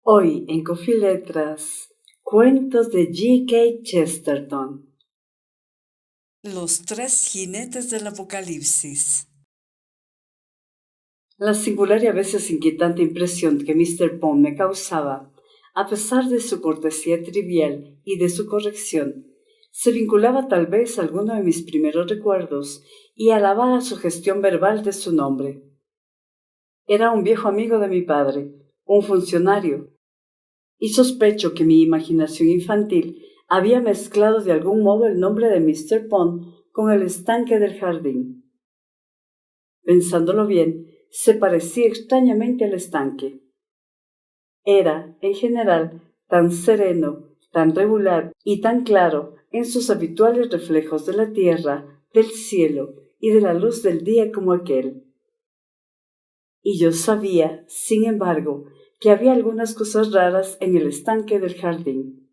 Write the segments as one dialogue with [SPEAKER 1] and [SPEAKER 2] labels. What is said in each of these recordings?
[SPEAKER 1] Hoy en Coffee Letras, cuentos de G.K. Chesterton.
[SPEAKER 2] Los tres jinetes del Apocalipsis.
[SPEAKER 1] La singular y a veces inquietante impresión que Mr. Pond me causaba, a pesar de su cortesía trivial y de su corrección, se vinculaba tal vez a alguno de mis primeros recuerdos y a la vaga sugestión verbal de su nombre. Era un viejo amigo de mi padre, un funcionario, y sospecho que mi imaginación infantil había mezclado de algún modo el nombre de Mr. Pond con el estanque del jardín. Pensándolo bien, se parecía extrañamente al estanque. Era, en general, tan sereno, tan regular y tan claro en sus habituales reflejos de la tierra, del cielo y de la luz del día como aquel. Y yo sabía, sin embargo, que había algunas cosas raras en el estanque del jardín.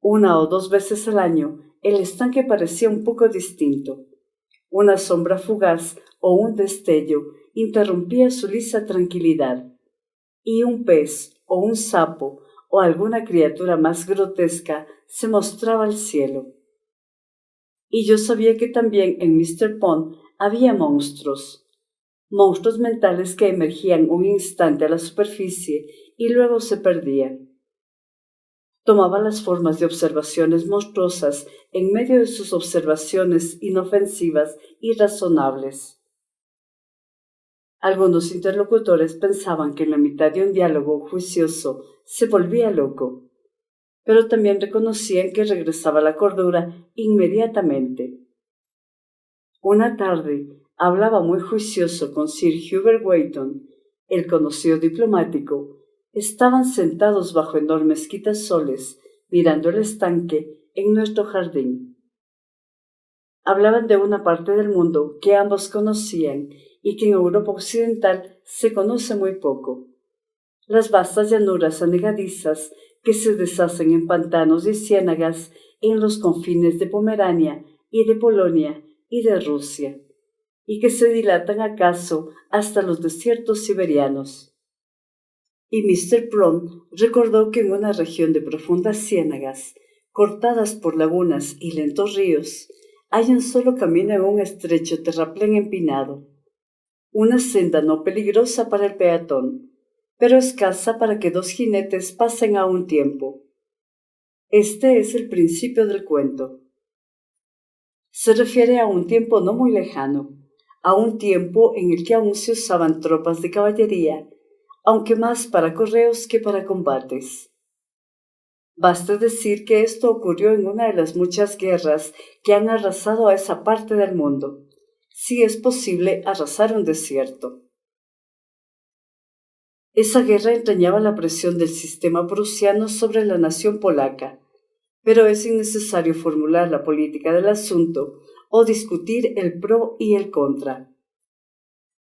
[SPEAKER 1] Una o dos veces al año, el estanque parecía un poco distinto. Una sombra fugaz o un destello interrumpía su lisa tranquilidad, y un pez o un sapo o alguna criatura más grotesca se mostraba al cielo. Y yo sabía que también en Mr. Pond había monstruos mentales que emergían un instante a la superficie y luego se perdían. Tomaba las formas de observaciones monstruosas en medio de sus observaciones inofensivas y razonables. Algunos interlocutores pensaban que en la mitad de un diálogo juicioso se volvía loco, pero también reconocían que regresaba a la cordura inmediatamente. Una tarde hablaba muy juicioso con Sir Hubert Weyton, el conocido diplomático. Estaban sentados bajo enormes quitasoles, mirando el estanque en nuestro jardín. Hablaban de una parte del mundo que ambos conocían y que en Europa Occidental se conoce muy poco. Las vastas llanuras anegadizas que se deshacen en pantanos y ciénagas en los confines de Pomerania y de Polonia y de Rusia, y que se dilatan acaso hasta los desiertos siberianos. Y Mr. Plum recordó que en una región de profundas ciénagas, cortadas por lagunas y lentos ríos, hay un solo camino en un estrecho terraplén empinado, una senda no peligrosa para el peatón, pero escasa para que dos jinetes pasen a un tiempo. Este es el principio del cuento. Se refiere a un tiempo no muy lejano, a un tiempo en el que aún se usaban tropas de caballería, aunque más para correos que para combates. Basta decir que esto ocurrió en una de las muchas guerras que han arrasado a esa parte del mundo, si es posible arrasar un desierto. Esa guerra entrañaba la presión del sistema prusiano sobre la nación polaca, pero es innecesario formular la política del asunto o discutir el pro y el contra.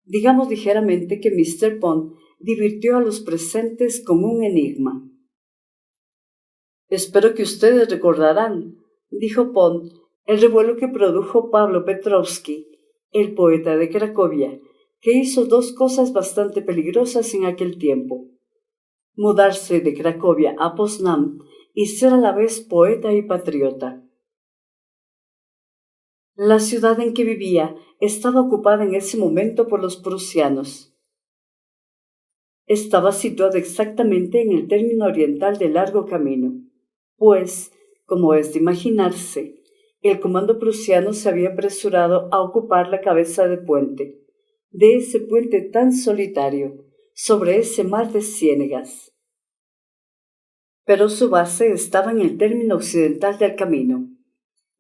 [SPEAKER 1] Digamos ligeramente que Mr. Pond divirtió a los presentes con un enigma. «Espero que ustedes recordarán», dijo Pond, «el revuelo que produjo Pablo Petrovsky, el poeta de Cracovia, que hizo dos cosas bastante peligrosas en aquel tiempo: mudarse de Cracovia a Poznań y ser a la vez poeta y patriota. La ciudad en que vivía estaba ocupada en ese momento por los prusianos. Estaba situada exactamente en el término oriental del largo camino, pues, como es de imaginarse, el comando prusiano se había apresurado a ocupar la cabeza de puente, de ese puente tan solitario, sobre ese mar de ciénegas. Pero su base estaba en el término occidental del camino.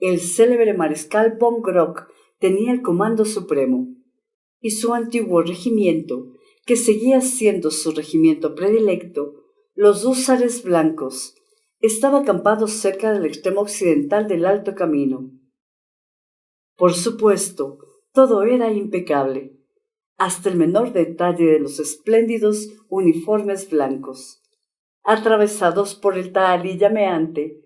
[SPEAKER 1] El célebre mariscal von Grock tenía el comando supremo, y su antiguo regimiento, que seguía siendo su regimiento predilecto, los húsares blancos, estaba acampado cerca del extremo occidental del alto camino. Por supuesto, todo era impecable, hasta el menor detalle de los espléndidos uniformes blancos, atravesados por el tahalí llameante.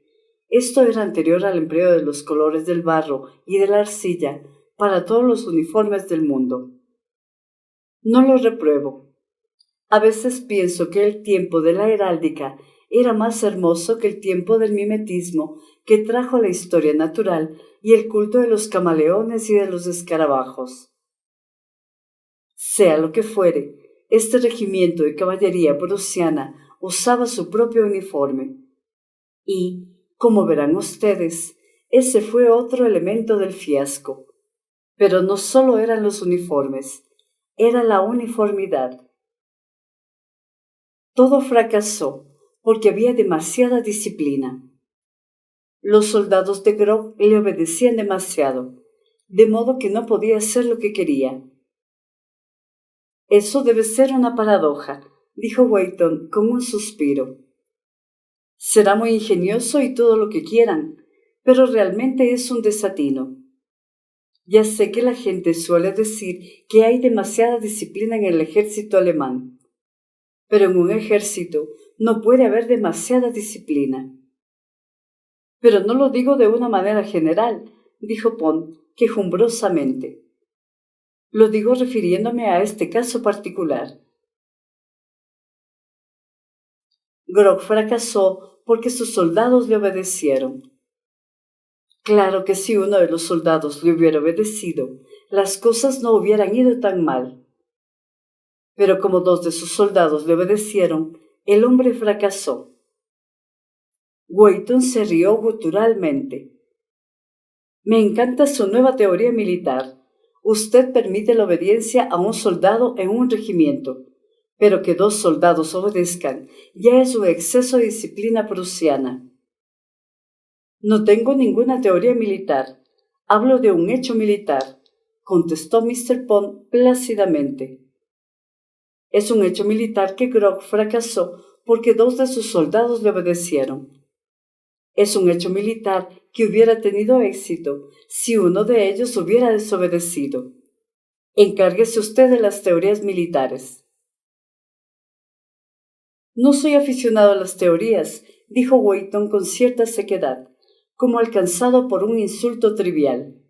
[SPEAKER 1] Esto era anterior al empleo de los colores del barro y de la arcilla para todos los uniformes del mundo. No lo repruebo. A veces pienso que el tiempo de la heráldica era más hermoso que el tiempo del mimetismo que trajo la historia natural y el culto de los camaleones y de los escarabajos. Sea lo que fuere, este regimiento de caballería prusiana usaba su propio uniforme. Y, como verán ustedes, ese fue otro elemento del fiasco. Pero no solo eran los uniformes, era la uniformidad. Todo fracasó porque había demasiada disciplina. Los soldados de Grog le obedecían demasiado, de modo que no podía hacer lo que quería. Eso debe ser una paradoja, dijo Weyton con un suspiro. Será muy ingenioso y todo lo que quieran, pero realmente es un desatino. Ya sé que la gente suele decir que hay demasiada disciplina en el ejército alemán, pero en un ejército no puede haber demasiada disciplina. Pero no lo digo de una manera general, dijo Pond quejumbrosamente. Lo digo refiriéndome a este caso particular. Grog fracasó porque sus soldados le obedecieron. Claro que si uno de los soldados le hubiera obedecido, las cosas no hubieran ido tan mal. Pero como dos de sus soldados le obedecieron, el hombre fracasó. Weyton se rió guturalmente. Me encanta su nueva teoría militar. Usted permite la obediencia a un soldado en un regimiento, pero que dos soldados obedezcan ya es un exceso de disciplina prusiana. No tengo ninguna teoría militar. Hablo de un hecho militar, contestó Mr. Pond plácidamente. Es un hecho militar que Grog fracasó porque dos de sus soldados le obedecieron. Es un hecho militar que hubiera tenido éxito si uno de ellos hubiera desobedecido. Encárguese usted de las teorías militares. No soy aficionado a las teorías, dijo Weyton con cierta sequedad, como alcanzado por un insulto trivial.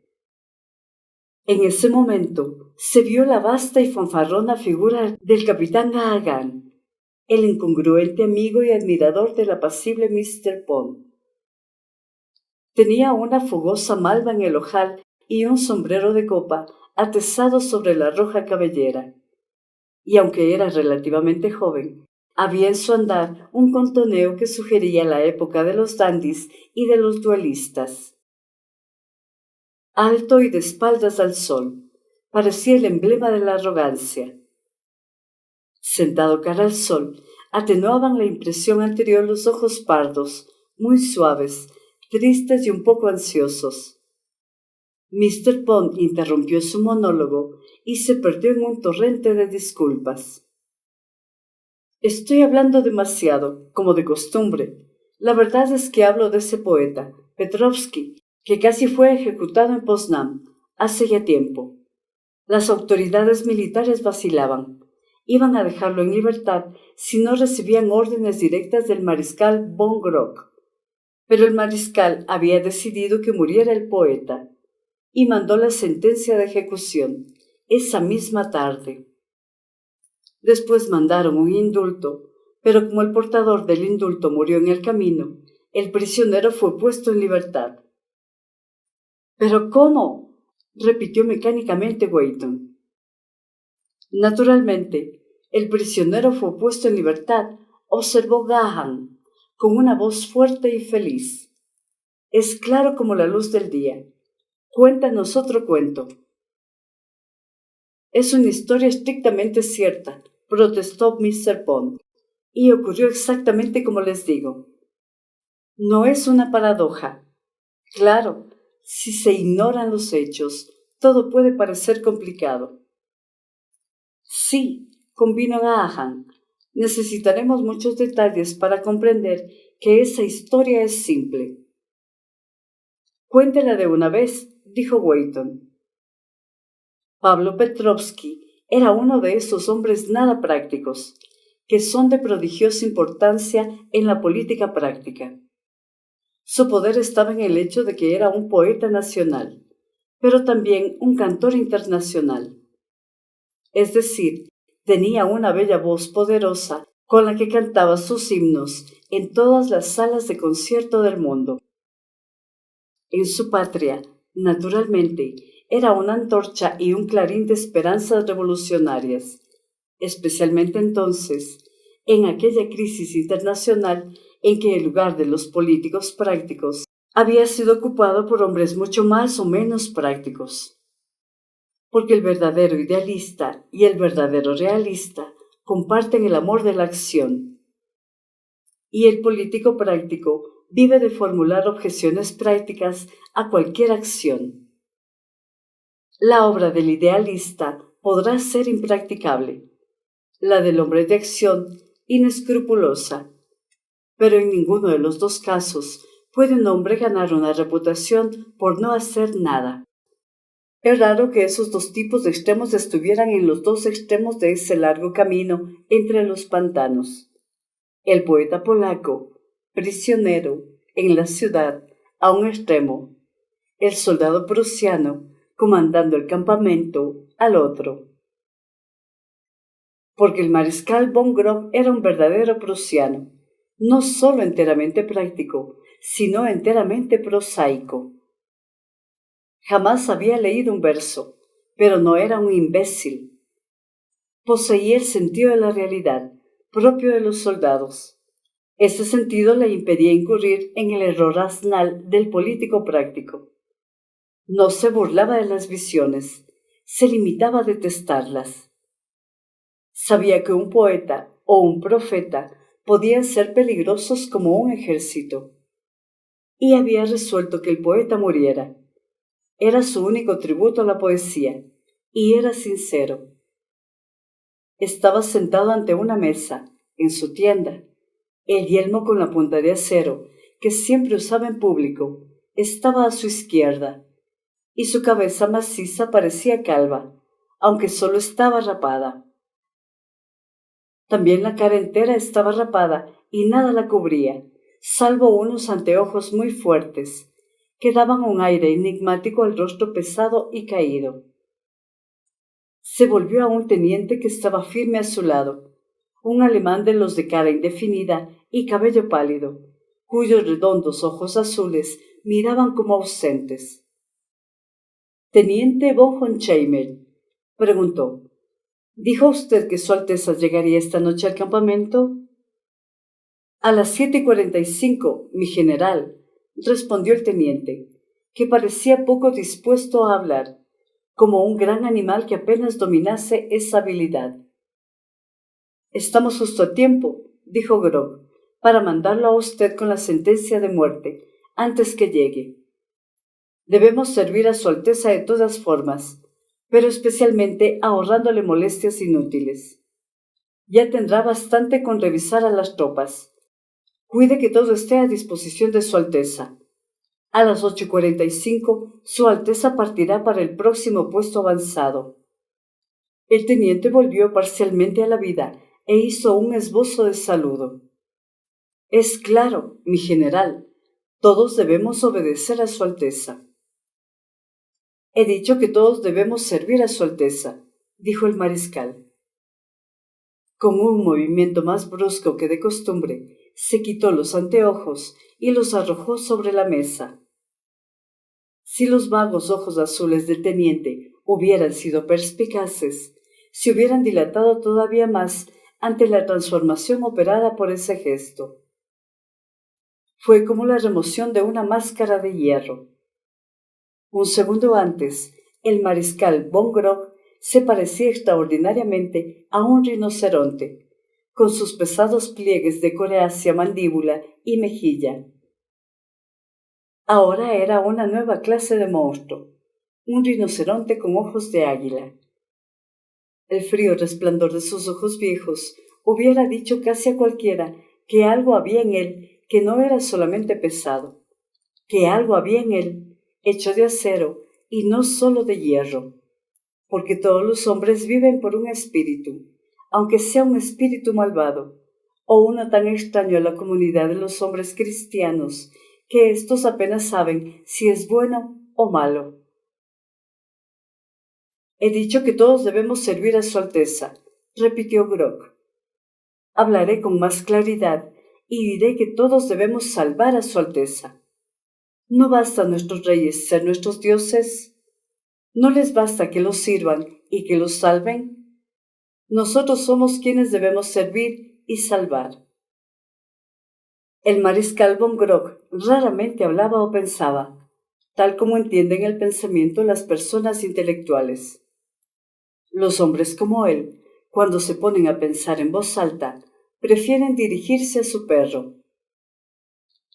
[SPEAKER 1] En ese momento se vio la vasta y fanfarrona figura del capitán Gahagan, el incongruente amigo y admirador del apacible Mr. Pond. Tenía una fogosa malva en el ojal y un sombrero de copa atezado sobre la roja cabellera. Y aunque era relativamente joven, había en su andar un contoneo que sugería la época de los dandis y de los duelistas. Alto y de espaldas al sol, parecía el emblema de la arrogancia. Sentado cara al sol, atenuaban la impresión anterior los ojos pardos, muy suaves, tristes y un poco ansiosos. Mr. Pond interrumpió su monólogo y se perdió en un torrente de disculpas. Estoy hablando demasiado, como de costumbre. La verdad es que hablo de ese poeta, Petrovsky, que casi fue ejecutado en Poznań, hace ya tiempo. Las autoridades militares vacilaban. Iban a dejarlo en libertad si no recibían órdenes directas del mariscal von Grock. Pero el mariscal había decidido que muriera el poeta y mandó la sentencia de ejecución esa misma tarde. Después mandaron un indulto, pero como el portador del indulto murió en el camino, el prisionero fue puesto en libertad. ¿Pero cómo?, repitió mecánicamente Weyton. Naturalmente, el prisionero fue puesto en libertad, observó Gahan, con una voz fuerte y feliz. Es claro como la luz del día. Cuéntanos otro cuento. Es una historia estrictamente cierta, protestó Mr. Pond, y ocurrió exactamente como les digo. No es una paradoja. Claro, si se ignoran los hechos, todo puede parecer complicado. Sí, convino Gahan. Necesitaremos muchos detalles para comprender que esa historia es simple. Cuéntela de una vez, dijo Weyton. Pablo Petrovsky era uno de esos hombres nada prácticos, que son de prodigiosa importancia en la política práctica. Su poder estaba en el hecho de que era un poeta nacional, pero también un cantor internacional. Es decir, Tenía una bella voz poderosa con la que cantaba sus himnos en todas las salas de concierto del mundo. En su patria, naturalmente, era una antorcha y un clarín de esperanzas revolucionarias, especialmente entonces, en aquella crisis internacional en que el lugar de los políticos prácticos había sido ocupado por hombres mucho más o menos prácticos. Porque el verdadero idealista y el verdadero realista comparten el amor de la acción. Y el político práctico vive de formular objeciones prácticas a cualquier acción. La obra del idealista podrá ser impracticable, la del hombre de acción inescrupulosa, pero en ninguno de los dos casos puede un hombre ganar una reputación por no hacer nada. Es raro que esos dos tipos de extremos estuvieran en los dos extremos de ese largo camino entre los pantanos. El poeta polaco, prisionero en la ciudad, a un extremo; el soldado prusiano, comandando el campamento, al otro. Porque el mariscal von Grob era un verdadero prusiano, no solo enteramente práctico, sino enteramente prosaico. Jamás había leído un verso, pero no era un imbécil. Poseía el sentido de la realidad, propio de los soldados. Ese sentido le impedía incurrir en el error asnal del político práctico. No se burlaba de las visiones, se limitaba a detestarlas. Sabía que un poeta o un profeta podían ser peligrosos como un ejército, y había resuelto que el poeta muriera. Era su único tributo a la poesía, y era sincero. Estaba sentado ante una mesa, en su tienda. El yelmo con la punta de acero, que siempre usaba en público, estaba a su izquierda, y su cabeza maciza parecía calva, aunque solo estaba rapada. También la cara entera estaba rapada y nada la cubría, salvo unos anteojos muy fuertes, que daban un aire enigmático al rostro pesado y caído. Se volvió a un teniente que estaba firme a su lado, un alemán de los de cara indefinida y cabello pálido, cuyos redondos ojos azules miraban como ausentes. «Teniente von Horkheimer», preguntó, «¿dijo usted que Su Alteza llegaría esta noche al campamento?» «A las 7:45, mi general», respondió el teniente, que parecía poco dispuesto a hablar, como un gran animal que apenas dominase esa habilidad. «Estamos justo a tiempo», dijo Grob, «para mandarlo a usted con la sentencia de muerte, antes que llegue. Debemos servir a Su Alteza de todas formas, pero especialmente ahorrándole molestias inútiles. Ya tendrá bastante con revisar a las tropas. Cuide que todo esté a disposición de Su Alteza. A las 8:45, Su Alteza partirá para el próximo puesto avanzado». El teniente volvió parcialmente a la vida e hizo un esbozo de saludo. «Es claro, mi general, todos debemos obedecer a Su Alteza». «He dicho que todos debemos servir a Su Alteza», dijo el mariscal. Con un movimiento más brusco que de costumbre, se quitó los anteojos y los arrojó sobre la mesa. Si los vagos ojos azules del teniente hubieran sido perspicaces, se hubieran dilatado todavía más ante la transformación operada por ese gesto. Fue como la remoción de una máscara de hierro. Un segundo antes, el mariscal von Grob se parecía extraordinariamente a un rinoceronte, con sus pesados pliegues de coreácea mandíbula y mejilla. Ahora era una nueva clase de monstruo, un rinoceronte con ojos de águila. El frío resplandor de sus ojos viejos hubiera dicho casi a cualquiera que algo había en él que no era solamente pesado, que algo había en él hecho de acero y no solo de hierro, porque todos los hombres viven por un espíritu, aunque sea un espíritu malvado, o uno tan extraño a la comunidad de los hombres cristianos que éstos apenas saben si es bueno o malo. «He dicho que todos debemos servir a Su Alteza», repitió Grog. Hablaré con más claridad y diré que todos debemos salvar a Su Alteza. ¿No basta a nuestros reyes ser nuestros dioses? ¿No les basta que los sirvan y que los salven? Nosotros somos quienes debemos servir y salvar. El mariscal von Grog raramente hablaba o pensaba, tal como entienden el pensamiento las personas intelectuales. Los hombres como él, cuando se ponen a pensar en voz alta, prefieren dirigirse a su perro.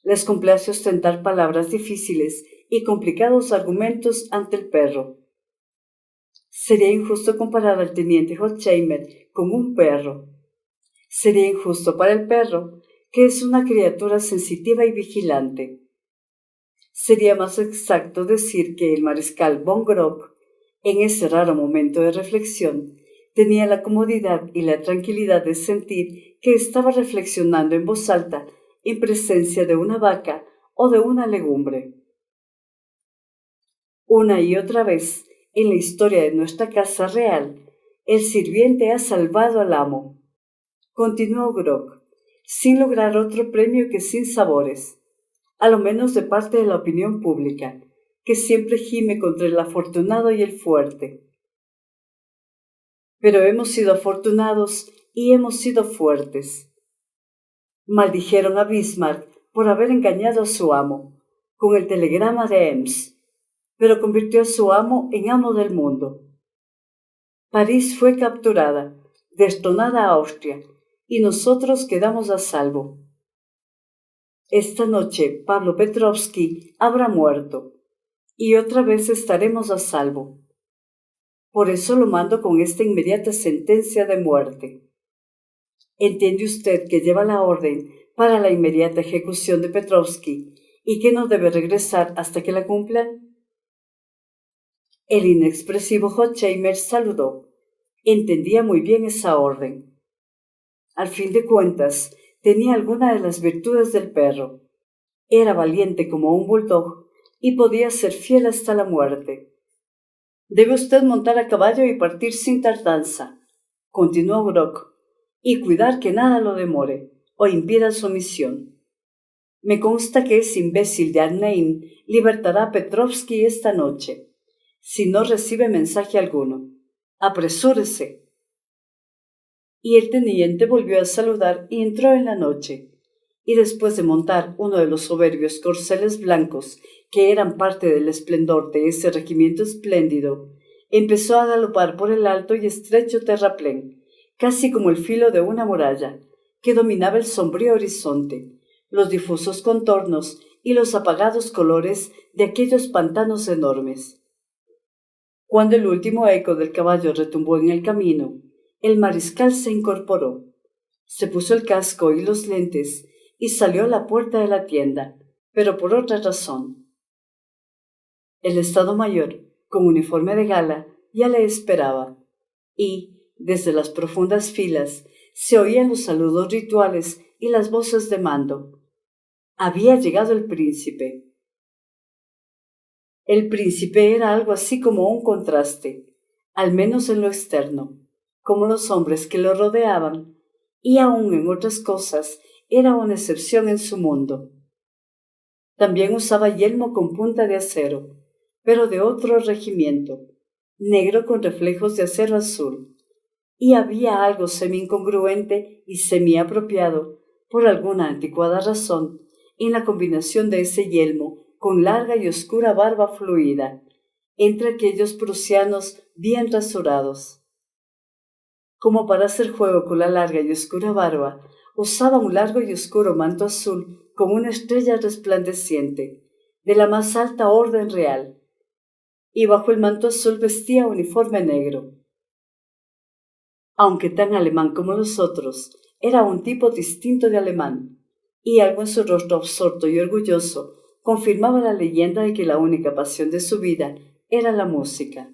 [SPEAKER 1] Les complace ostentar palabras difíciles y complicados argumentos ante el perro. Sería injusto comparar al teniente Horkheimer con un perro. Sería injusto para el perro, que es una criatura sensitiva y vigilante. Sería más exacto decir que el mariscal von Grog, en ese raro momento de reflexión, tenía la comodidad y la tranquilidad de sentir que estaba reflexionando en voz alta en presencia de una vaca o de una legumbre. Una y otra vez, en la historia de nuestra casa real, el sirviente ha salvado al amo, continuó Grog, sin lograr otro premio que sinsabores, a lo menos de parte de la opinión pública, que siempre gime contra el afortunado y el fuerte. Pero hemos sido afortunados y hemos sido fuertes. Maldijeron a Bismarck por haber engañado a su amo, con el telegrama de Ems, pero convirtió a su amo en amo del mundo. París fue capturada, destronada a Austria, y nosotros quedamos a salvo. Esta noche Pablo Petrovsky habrá muerto, y otra vez estaremos a salvo. Por eso lo mando con esta inmediata sentencia de muerte. ¿Entiende usted que lleva la orden para la inmediata ejecución de Petrovsky y que no debe regresar hasta que la cumplan? El inexpresivo Horkheimer saludó. Entendía muy bien esa orden. Al fin de cuentas, tenía alguna de las virtudes del perro. Era valiente como un bulldog y podía ser fiel hasta la muerte. Debe usted montar a caballo y partir sin tardanza, continuó Grog, y cuidar que nada lo demore o impida su misión. Me consta que ese imbécil de Arnheim libertará a Petrovsky esta noche, si no recibe mensaje alguno. ¡Apresúrese! Y el teniente volvió a saludar y entró en la noche, y después de montar uno de los soberbios corceles blancos que eran parte del esplendor de ese regimiento espléndido, empezó a galopar por el alto y estrecho terraplén, casi como el filo de una muralla, que dominaba el sombrío horizonte, los difusos contornos y los apagados colores de aquellos pantanos enormes. Cuando el último eco del caballo retumbó en el camino, el mariscal se incorporó, se puso el casco y los lentes y salió a la puerta de la tienda, pero por otra razón. El Estado Mayor, con uniforme de gala, ya le esperaba, y, desde las profundas filas, se oían los saludos rituales y las voces de mando. Había llegado el príncipe. El príncipe era algo así como un contraste, al menos en lo externo, como los hombres que lo rodeaban, y aun en otras cosas era una excepción en su mundo. También usaba yelmo con punta de acero, pero de otro regimiento, negro con reflejos de acero azul, y había algo semi-incongruente y semi-apropiado, por alguna anticuada razón, en la combinación de ese yelmo con larga y oscura barba fluida, entre aquellos prusianos bien rasurados. Como para hacer juego con la larga y oscura barba, usaba un largo y oscuro manto azul con una estrella resplandeciente, de la más alta orden real, y bajo el manto azul vestía uniforme negro. Aunque tan alemán como los otros, era un tipo distinto de alemán, y algo en su rostro absorto y orgulloso confirmaba la leyenda de que la única pasión de su vida era la música.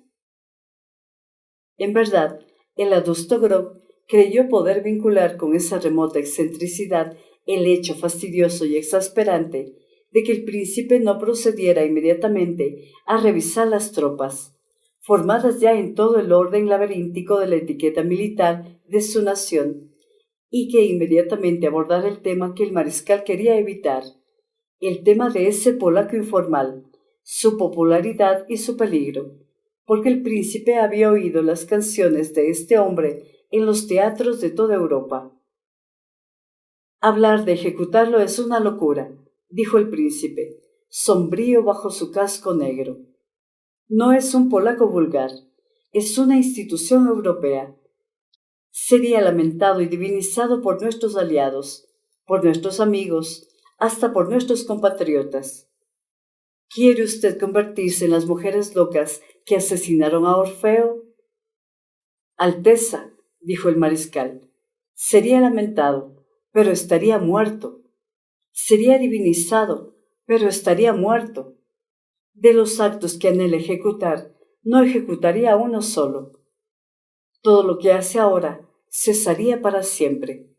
[SPEAKER 1] En verdad, el adusto Grog creyó poder vincular con esa remota excentricidad el hecho fastidioso y exasperante de que el príncipe no procediera inmediatamente a revisar las tropas, formadas ya en todo el orden laberíntico de la etiqueta militar de su nación y que inmediatamente abordara el tema que el mariscal quería evitar, el tema de ese polaco informal, su popularidad y su peligro, porque el príncipe había oído las canciones de este hombre en los teatros de toda Europa. Hablar de ejecutarlo es una locura, dijo el príncipe, sombrío bajo su casco negro. No es un polaco vulgar, es una institución europea. Sería lamentado y divinizado por nuestros aliados, por nuestros amigos, hasta por nuestros compatriotas. ¿Quiere usted convertirse en las mujeres locas que asesinaron a Orfeo? Alteza, dijo el mariscal, sería lamentado, pero estaría muerto. Sería divinizado, pero estaría muerto. De los actos que anhela ejecutar, no ejecutaría uno solo. Todo lo que hace ahora cesaría para siempre.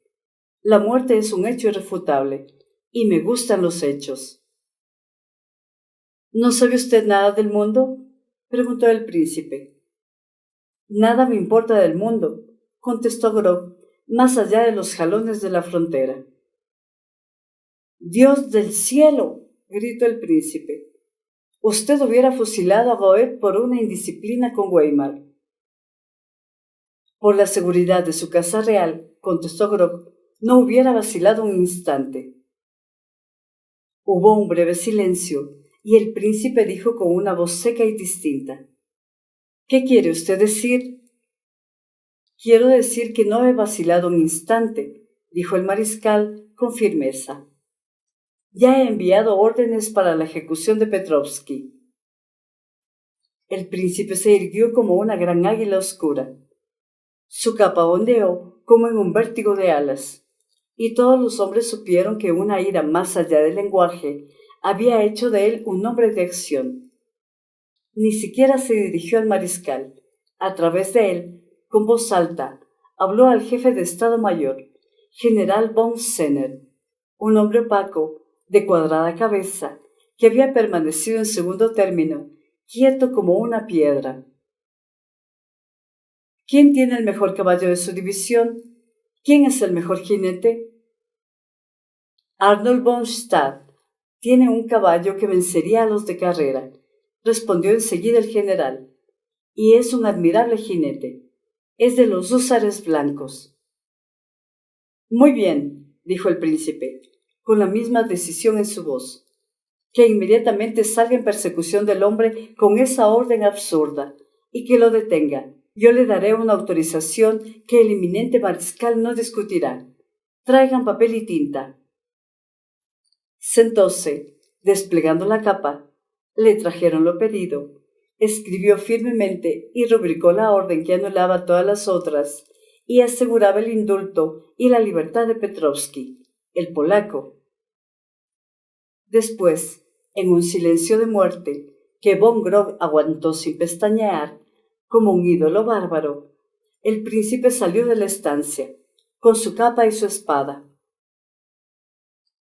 [SPEAKER 1] La muerte es un hecho irrefutable, y me gustan los hechos. ¿No sabe usted nada del mundo?, preguntó el príncipe. Nada me importa del mundo, contestó Grog, más allá de los jalones de la frontera. ¡Dios del cielo!, gritó el príncipe. Usted hubiera fusilado a Goethe por una indisciplina con Weimar. Por la seguridad de su casa real, contestó Grog, no hubiera vacilado un instante. Hubo un breve silencio, y el príncipe dijo con una voz seca y distinta. ¿Qué quiere usted decir? Quiero decir que no he vacilado un instante, dijo el mariscal con firmeza. Ya he enviado órdenes para la ejecución de Petrovsky. El príncipe se irguió como una gran águila oscura. Su capa ondeó como en un vértigo de alas, y todos los hombres supieron que una ira más allá del lenguaje había hecho de él un hombre de acción. Ni siquiera se dirigió al mariscal. A través de él, con voz alta, habló al jefe de Estado Mayor, general von Senner, un hombre opaco, de cuadrada cabeza, que había permanecido en segundo término, quieto como una piedra. ¿Quién tiene el mejor caballo de su división? ¿Quién es el mejor jinete? Arnold von Stade tiene un caballo que vencería a los de carrera, respondió enseguida el general, y es un admirable jinete. Es de los húsares blancos. Muy bien, dijo el príncipe, con la misma decisión en su voz. Que inmediatamente salga en persecución del hombre con esa orden absurda, y que lo detenga. Yo le daré una autorización que el eminente mariscal no discutirá. Traigan papel y tinta. Sentóse, desplegando la capa. Le trajeron lo pedido. Escribió firmemente y rubricó la orden que anulaba todas las otras y aseguraba el indulto y la libertad de Petrovsky, el polaco. Después, en un silencio de muerte que von Grog aguantó sin pestañear, como un ídolo bárbaro, el príncipe salió de la estancia, con su capa y su espada.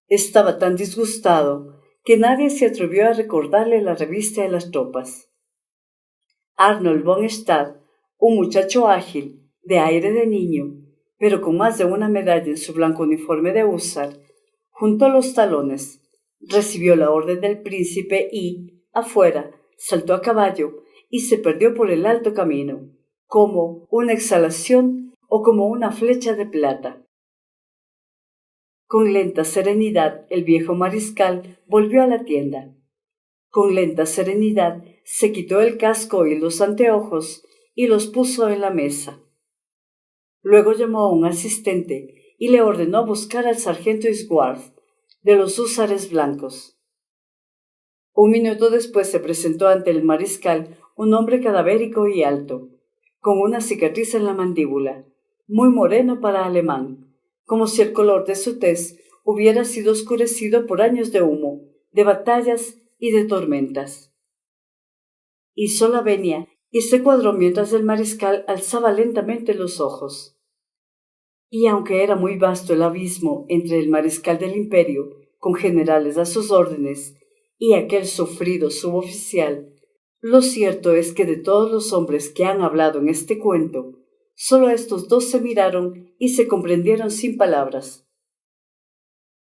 [SPEAKER 1] Estaba tan disgustado que nadie se atrevió a recordarle la revista de las tropas. Arnold von Stade, un muchacho ágil, de aire de niño, pero con más de una medalla en su blanco uniforme de húsar, juntó los talones, recibió la orden del príncipe y, afuera, saltó a caballo y se perdió por el alto camino, como una exhalación o como una flecha de plata. Con lenta serenidad el viejo mariscal volvió a la tienda. Con lenta serenidad se quitó el casco y los anteojos y los puso en la mesa. Luego llamó a un asistente y le ordenó buscar al sargento Isworth, de los húsares blancos. Un minuto después se presentó ante el mariscal un hombre cadavérico y alto, con una cicatriz en la mandíbula, muy moreno para alemán, como si el color de su tez hubiera sido oscurecido por años de humo, de batallas y de tormentas. Hizo la venia y se cuadró mientras el mariscal alzaba lentamente los ojos. Y aunque era muy vasto el abismo entre el mariscal del imperio, con generales a sus órdenes, y aquel sufrido suboficial, lo cierto es que de todos los hombres que han hablado en este cuento, Solo estos dos se miraron y se comprendieron sin palabras.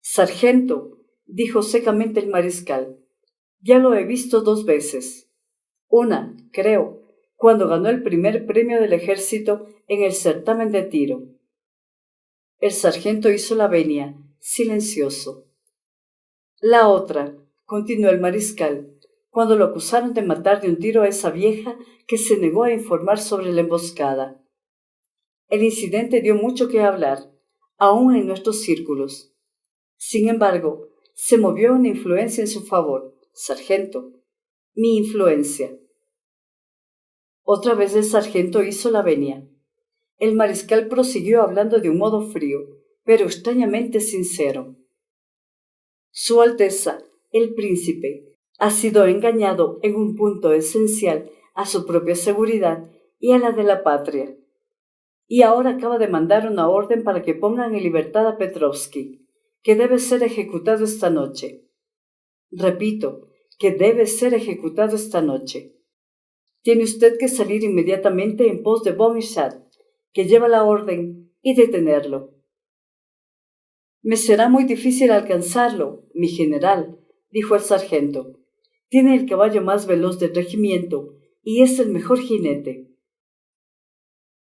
[SPEAKER 1] Sargento, dijo secamente el mariscal, ya lo he visto 2 veces. Una, creo, cuando ganó el primer premio del ejército en el certamen de tiro. El sargento hizo la venia, silencioso. La otra, continuó el mariscal, cuando lo acusaron de matar de un tiro a esa vieja que se negó a informar sobre la emboscada. El incidente dio mucho que hablar, aún en nuestros círculos. Sin embargo, se movió una influencia en su favor, sargento. Mi influencia. Otra vez el sargento hizo la venia. El mariscal prosiguió hablando de un modo frío, pero extrañamente sincero. Su Alteza, el príncipe, ha sido engañado en un punto esencial a su propia seguridad y a la de la patria. Y ahora acaba de mandar una orden para que pongan en libertad a Petrovsky, que debe ser ejecutado esta noche. Repito, que debe ser ejecutado esta noche. Tiene usted que salir inmediatamente en pos de Bonischat, que lleva la orden, y detenerlo. Me será muy difícil alcanzarlo, mi general, dijo el sargento. Tiene el caballo más veloz del regimiento y es el mejor jinete.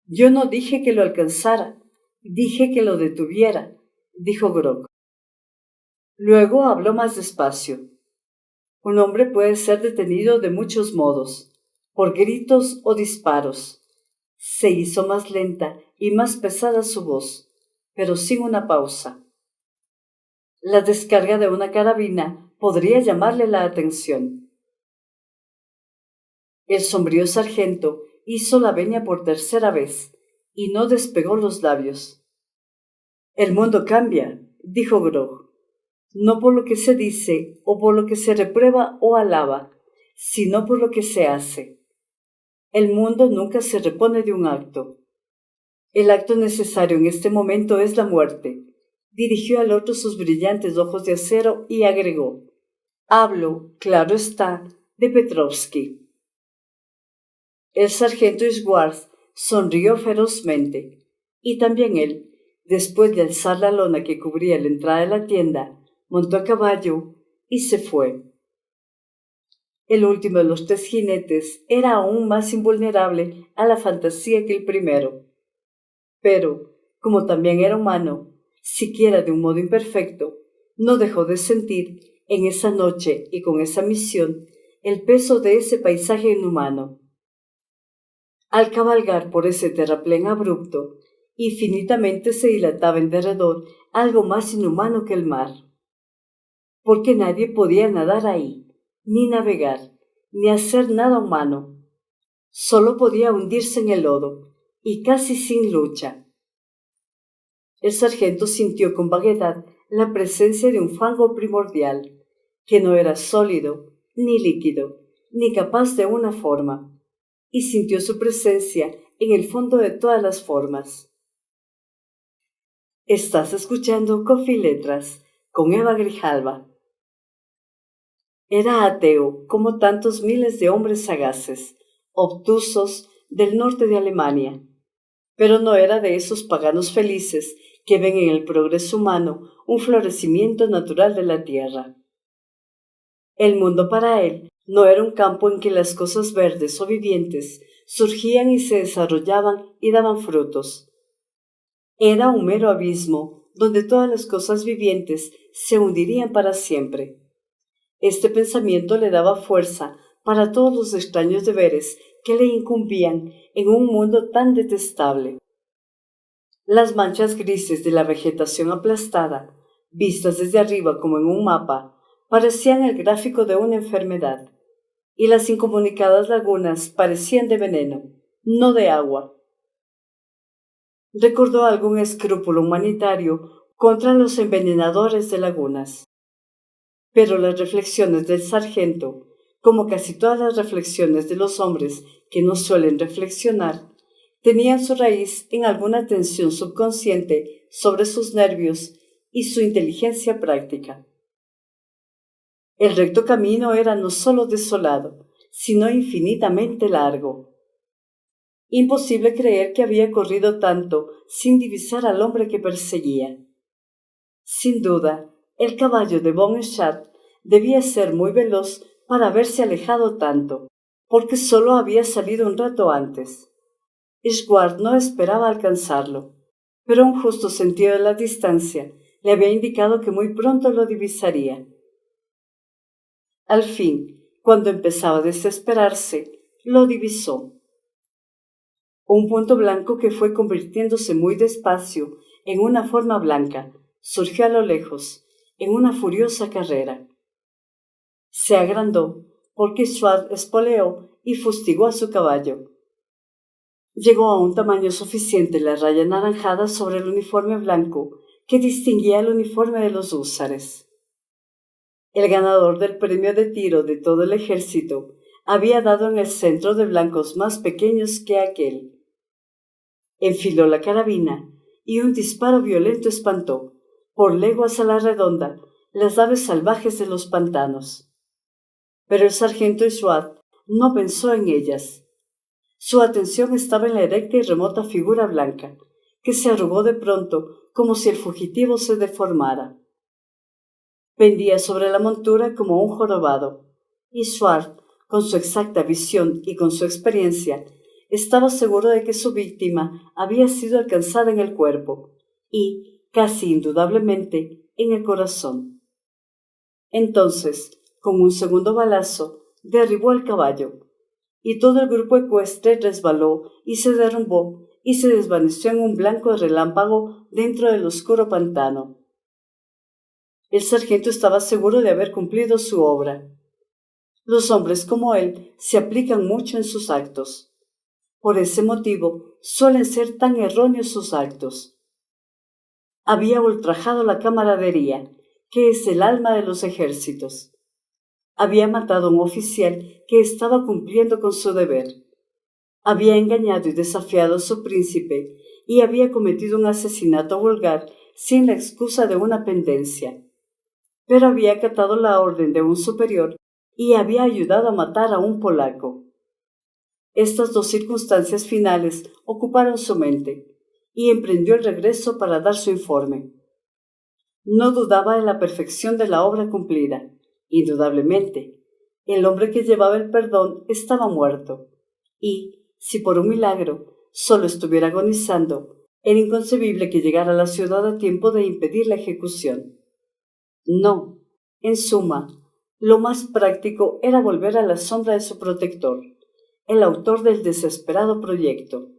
[SPEAKER 1] Yo no dije que lo alcanzara, dije que lo detuviera, dijo Grog. Luego habló más despacio. Un hombre puede ser detenido de muchos modos, por gritos o disparos. Se hizo más lenta y más pesada su voz, pero sin una pausa. La descarga de una carabina podría llamarle la atención. El sombrío sargento hizo la venia por tercera vez y no despegó los labios. El mundo cambia, dijo Grog, no por lo que se dice o por lo que se reprueba o alaba, sino por lo que se hace. El mundo nunca se repone de un acto. El acto necesario en este momento es la muerte. Dirigió al otro sus brillantes ojos de acero y agregó: hablo, claro está, de Petrovsky. El sargento Schwartz sonrió ferozmente, y también él, después de alzar la lona que cubría la entrada de la tienda, montó a caballo y se fue. El último de los 3 jinetes era aún más invulnerable a la fantasía que el primero. Pero, como también era humano, siquiera de un modo imperfecto, no dejó de sentir, en esa noche y con esa misión, el peso de ese paisaje inhumano. Al cabalgar por ese terraplén abrupto, infinitamente se dilataba en derredor algo más inhumano que el mar. Porque nadie podía nadar ahí, ni navegar, ni hacer nada humano. Solo podía hundirse en el lodo, y casi sin lucha. El sargento sintió con vaguedad la presencia de un fango primordial, que no era sólido, ni líquido, ni capaz de una forma, y sintió su presencia en el fondo de todas las formas. Estás escuchando Coffee Letras con Eva Grijalva. Era ateo como tantos miles de hombres sagaces, obtusos del norte de Alemania, pero no era de esos paganos felices que ven en el progreso humano un florecimiento natural de la tierra. El mundo para él no era un campo en que las cosas verdes o vivientes surgían y se desarrollaban y daban frutos. Era un mero abismo donde todas las cosas vivientes se hundirían para siempre. Este pensamiento le daba fuerza para todos los extraños deberes que le incumbían en un mundo tan detestable. Las manchas grises de la vegetación aplastada, vistas desde arriba como en un mapa, parecían el gráfico de una enfermedad, y las incomunicadas lagunas parecían de veneno, no de agua. Recordó algún escrúpulo humanitario contra los envenenadores de lagunas. Pero las reflexiones del sargento, como casi todas las reflexiones de los hombres que no suelen reflexionar, tenían su raíz en alguna tensión subconsciente sobre sus nervios y su inteligencia práctica. El recto camino era no solo desolado, sino infinitamente largo. Imposible creer que había corrido tanto sin divisar al hombre que perseguía. Sin duda, el caballo de von Schart debía ser muy veloz para haberse alejado tanto, porque solo había salido un rato antes. Schwartz no esperaba alcanzarlo, pero un justo sentido de la distancia le había indicado que muy pronto lo divisaría. Al fin, cuando empezaba a desesperarse, lo divisó. Un punto blanco que fue convirtiéndose muy despacio en una forma blanca surgió a lo lejos, en una furiosa carrera. Se agrandó porque Schwartz espoleó y fustigó a su caballo. Llegó a un tamaño suficiente la raya anaranjada sobre el uniforme blanco que distinguía el uniforme de los húsares. El ganador del premio de tiro de todo el ejército había dado en el centro de blancos más pequeños que aquel. Enfiló la carabina y un disparo violento espantó, por leguas a la redonda, las aves salvajes de los pantanos. Pero el sargento Schwartz no pensó en ellas. Su atención estaba en la erecta y remota figura blanca, que se arrugó de pronto como si el fugitivo se deformara. Pendía sobre la montura como un jorobado, y Schwartz, con su exacta visión y con su experiencia, estaba seguro de que su víctima había sido alcanzada en el cuerpo y, casi indudablemente, en el corazón. Entonces, con un segundo balazo, derribó al caballo, y todo el grupo ecuestre resbaló y se derrumbó y se desvaneció en un blanco relámpago dentro del oscuro pantano. El sargento estaba seguro de haber cumplido su obra. Los hombres como él se aplican mucho en sus actos. Por ese motivo suelen ser tan erróneos sus actos. Había ultrajado la camaradería, que es el alma de los ejércitos. Había matado a un oficial que estaba cumpliendo con su deber. Había engañado y desafiado a su príncipe y había cometido un asesinato vulgar sin la excusa de una pendencia. Pero había acatado la orden de un superior y había ayudado a matar a un polaco. Estas dos circunstancias finales ocuparon su mente, y emprendió el regreso para dar su informe. No dudaba de la perfección de la obra cumplida. Indudablemente, el hombre que llevaba el perdón estaba muerto, y, si por un milagro solo estuviera agonizando, era inconcebible que llegara a la ciudad a tiempo de impedir la ejecución. No, en suma, lo más práctico era volver a la sombra de su protector, el autor del desesperado proyecto.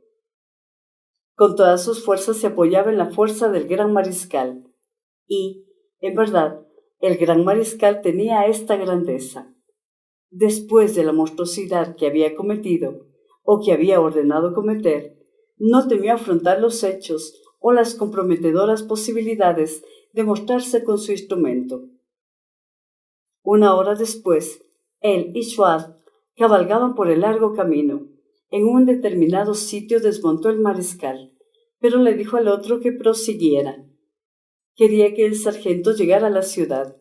[SPEAKER 1] Con todas sus fuerzas se apoyaba en la fuerza del gran mariscal, y, en verdad, el gran mariscal tenía esta grandeza. Después de la monstruosidad que había cometido, o que había ordenado cometer, no temió afrontar los hechos o las comprometedoras posibilidades de mostrarse con su instrumento. Una hora después, él y Schwartz cabalgaban por el largo camino. En un determinado sitio desmontó el mariscal, pero le dijo al otro que prosiguiera. Quería que el sargento llegara a la ciudad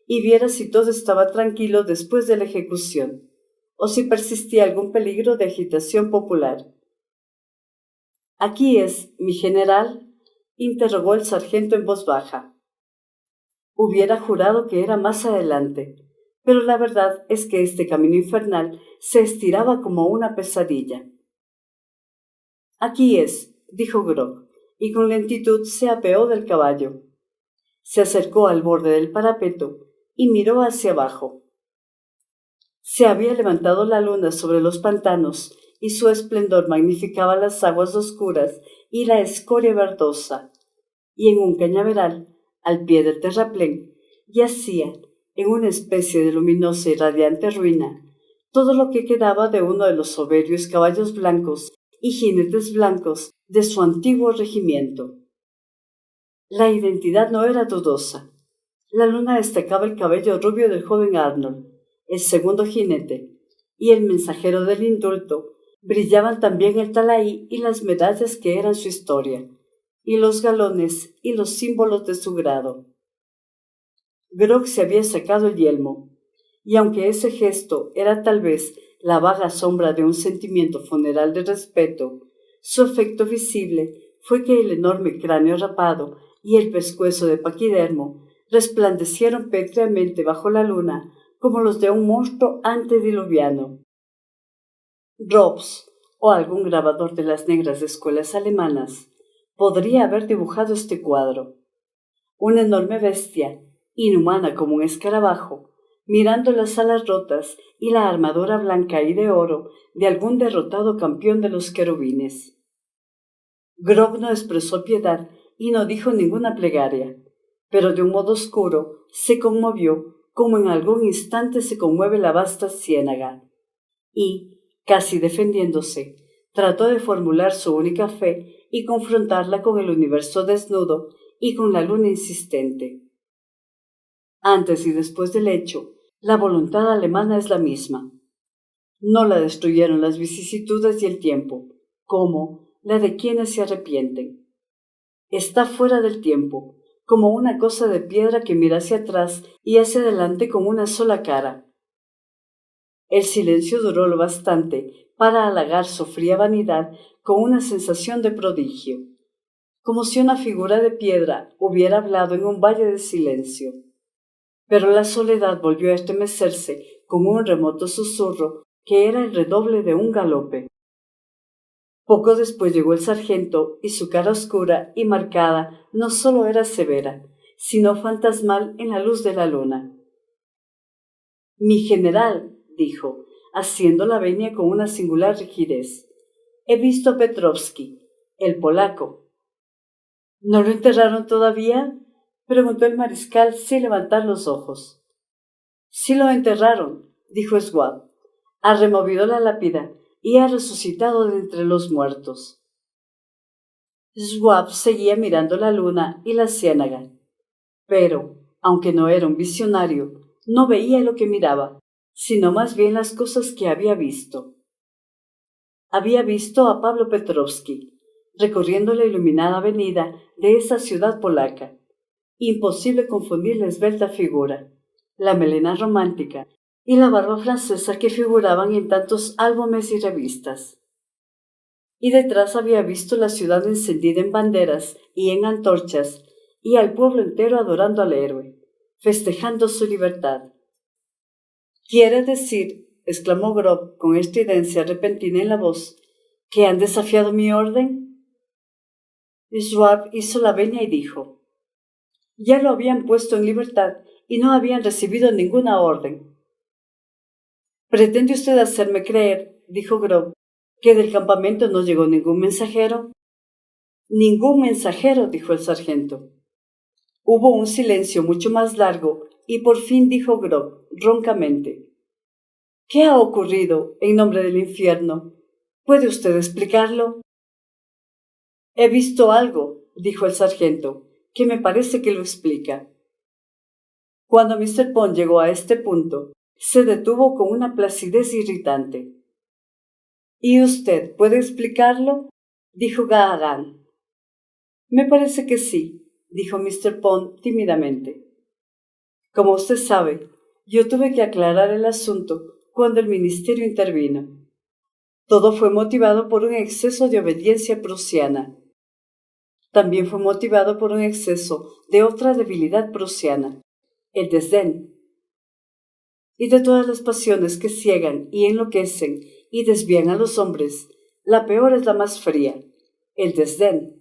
[SPEAKER 1] y viera si todo estaba tranquilo después de la ejecución, o si persistía algún peligro de agitación popular. «¿Aquí es, mi general?», interrogó el sargento en voz baja. Hubiera jurado que era más adelante, pero la verdad es que este camino infernal se estiraba como una pesadilla. «Aquí es», dijo Grog, y con lentitud se apeó del caballo. Se acercó al borde del parapeto y miró hacia abajo. Se había levantado la luna sobre los pantanos y su esplendor magnificaba las aguas oscuras y la escoria verdosa, y en un cañaveral, al pie del terraplén, yacía, en una especie de luminosa y radiante ruina, todo lo que quedaba de uno de los soberbios caballos blancos y jinetes blancos de su antiguo regimiento. La identidad no era dudosa. La luna destacaba el cabello rubio del joven Arnold, el segundo jinete, y el mensajero del indulto. Brillaban también el talaí y las medallas que eran su historia, y los galones y los símbolos de su grado. Grog se había sacado el yelmo, y aunque ese gesto era tal vez la vaga sombra de un sentimiento funeral de respeto, su efecto visible fue que el enorme cráneo rapado y el pescuezo de paquidermo resplandecieron pétreamente bajo la luna como los de un monstruo antediluviano. Robs, o algún grabador de las negras escuelas alemanas, podría haber dibujado este cuadro. Una enorme bestia, inhumana como un escarabajo, mirando las alas rotas y la armadura blanca y de oro de algún derrotado campeón de los querubines. Grog no expresó piedad y no dijo ninguna plegaria, pero de un modo oscuro se conmovió como en algún instante se conmueve la vasta ciénaga, y, casi defendiéndose, trató de formular su única fe y confrontarla con el universo desnudo y con la luna insistente. Antes y después del hecho, la voluntad alemana es la misma. No la destruyeron las vicisitudes y el tiempo, como la de quienes se arrepienten. Está fuera del tiempo, como una cosa de piedra que mira hacia atrás y hacia adelante con una sola cara. El silencio duró lo bastante para halagar su fría vanidad con una sensación de prodigio, como si una figura de piedra hubiera hablado en un valle de silencio. Pero la soledad volvió a estremecerse con un remoto susurro que era el redoble de un galope. Poco después llegó el sargento y su cara oscura y marcada no solo era severa, sino fantasmal en la luz de la luna. «Mi general», dijo, haciendo la venia con una singular rigidez, «he visto a Petrovsky, el polaco». «¿No lo enterraron todavía?», preguntó el mariscal sin levantar los ojos. «Sí lo enterraron», dijo Schwab. «Ha removido la lápida y ha resucitado de entre los muertos». Schwab seguía mirando la luna y la ciénaga, pero, aunque no era un visionario, no veía lo que miraba, sino más bien las cosas que había visto. Había visto a Pablo Petrovsky recorriendo la iluminada avenida de esa ciudad polaca. Imposible confundir la esbelta figura, la melena romántica y la barba francesa que figuraban en tantos álbumes y revistas. Y detrás había visto la ciudad encendida en banderas y en antorchas, y al pueblo entero adorando al héroe, festejando su libertad. «¿Quiere decir», exclamó Grog con estridencia repentina en la voz, «que han desafiado mi orden?» Schwab hizo la venia y dijo, «Ya lo habían puesto en libertad y no habían recibido ninguna orden». «¿Pretende usted hacerme creer», dijo Grog, «que del campamento no llegó ningún mensajero?» «Ningún mensajero», dijo el sargento. Hubo un silencio mucho más largo y por fin dijo Grog, roncamente, «¿Qué ha ocurrido, en nombre del infierno? ¿Puede usted explicarlo?» «He visto algo», dijo el sargento, «que me parece que lo explica». Cuando Mr. Pond llegó a este punto, se detuvo con una placidez irritante. «¿Y usted puede explicarlo?», dijo Gahagan. «Me parece que sí», dijo Mr. Pond tímidamente. «Como usted sabe, yo tuve que aclarar el asunto cuando el ministerio intervino. Todo fue motivado por un exceso de obediencia prusiana. También fue motivado por un exceso de otra debilidad prusiana, el desdén. Y de todas las pasiones que ciegan y enloquecen y desvían a los hombres, la peor es la más fría, el desdén».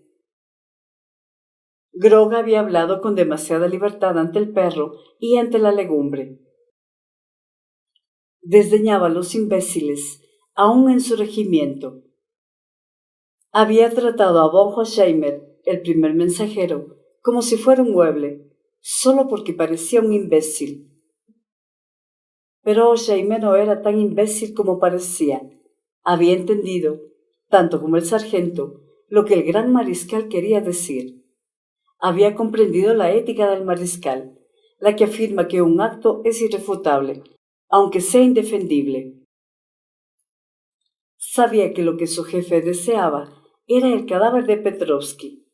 [SPEAKER 1] Grog había hablado con demasiada libertad ante el perro y ante la legumbre. Desdeñaba a los imbéciles, aún en su regimiento. Había tratado a von Hosheimer, el primer mensajero, como si fuera un mueble, solo porque parecía un imbécil. Pero Hosheimer no era tan imbécil como parecía. Había entendido, tanto como el sargento, lo que el gran mariscal quería decir. Había comprendido la ética del mariscal, la que afirma que un acto es irrefutable, aunque sea indefendible. Sabía que lo que su jefe deseaba era el cadáver de Petrovsky,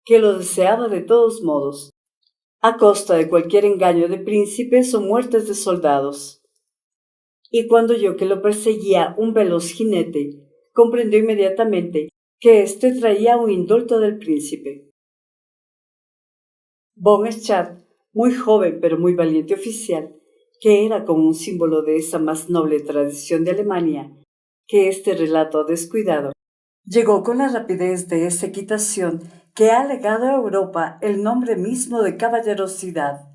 [SPEAKER 1] que lo deseaba de todos modos, a costa de cualquier engaño de príncipes o muertes de soldados. y cuando oyó que lo perseguía un veloz jinete, comprendió inmediatamente que éste traía un indulto del príncipe. Von Schart, muy joven pero muy valiente oficial, que era como un símbolo de esa más noble tradición de Alemania que este relato ha descuidado, llegó con la rapidez de esa equitación que ha legado a Europa el nombre mismo de caballerosidad,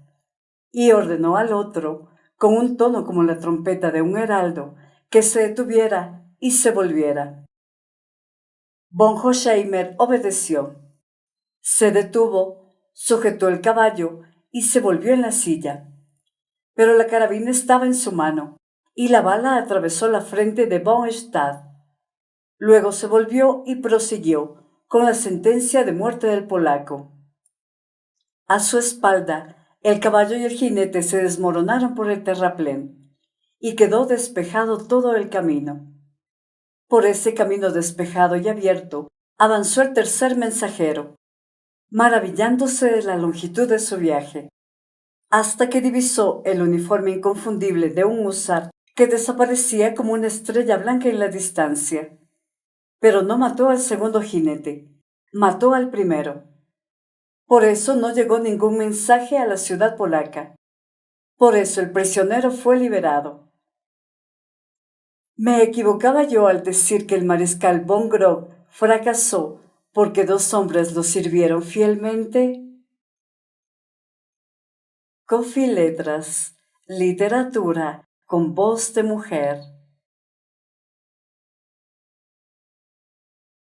[SPEAKER 1] y ordenó al otro, con un tono como la trompeta de un heraldo, que se detuviera y se volviera. Von Hosheimer obedeció. Se detuvo, sujetó el caballo y se volvió en la silla. Pero la carabina estaba en su mano, y la bala atravesó la frente de von Stade. Luego se volvió y prosiguió con la sentencia de muerte del polaco. A su espalda, el caballo y el jinete se desmoronaron por el terraplén, y quedó despejado todo el camino. Por ese camino despejado y abierto avanzó el tercer mensajero, maravillándose de la longitud de su viaje, hasta que divisó el uniforme inconfundible de un húsar que desaparecía como una estrella blanca en la distancia. Pero no mató al segundo jinete, mató al primero. Por eso no llegó ningún mensaje a la ciudad polaca. Por eso el prisionero fue liberado. ¿Me equivocaba yo al decir que el mariscal von Grob fracasó porque 2 hombres lo sirvieron fielmente? Coffee Letras, literatura con voz de mujer.